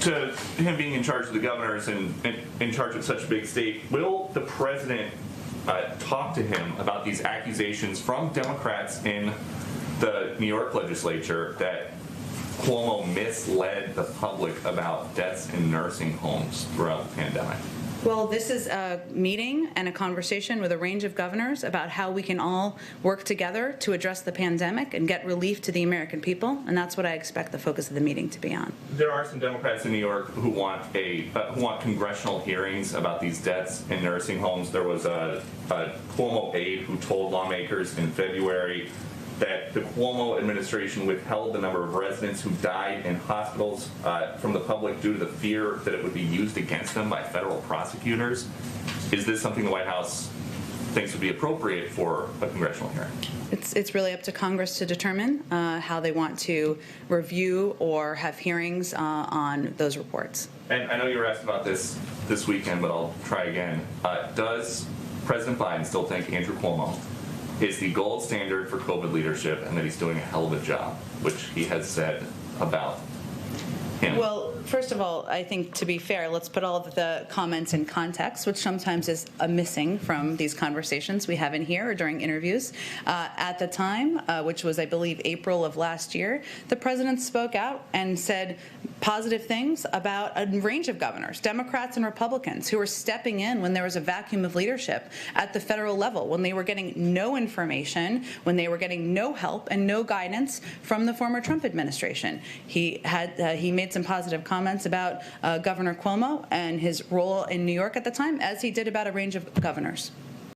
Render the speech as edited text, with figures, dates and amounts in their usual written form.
to him being in charge of the governors and in charge of such a big state, will the president talk to him about these accusations from Democrats in the New York legislature that Cuomo misled the public about deaths in nursing homes throughout the pandemic? Well, this is a meeting and a conversation with a range of governors about how we can all work together to address the pandemic and get relief to the American people, and that's what I expect the focus of the meeting to be on. There are some Democrats in New York who want congressional hearings about these deaths in nursing homes. There was a Cuomo aide who told lawmakers in February that the Cuomo administration withheld the number of residents who died in hospitals from the public due to the fear that it would be used against them by federal prosecutors. Is this something the White House thinks would be appropriate for a congressional hearing? It's really up to Congress to determine how they want to review or have hearings on those reports. And I know you were asked about this weekend, but I'll try again. Does President Biden still think Andrew Cuomo is the gold standard for COVID leadership and that he's doing a hell of a job, which he has said about him? Well, first of all, I think, to be fair, let's put all of the comments in context, which sometimes is missing from these conversations we have in here or during interviews. At the time, which was, I believe, April of last year, the president spoke out and said positive things about a range of governors, Democrats and Republicans, who were stepping in when there was a vacuum of leadership at the federal level, when they were getting no information, when they were getting no help and no guidance from the former Trump administration. He made some positive comments about Governor Cuomo and his role in New York at the time, as he did about a range of governors.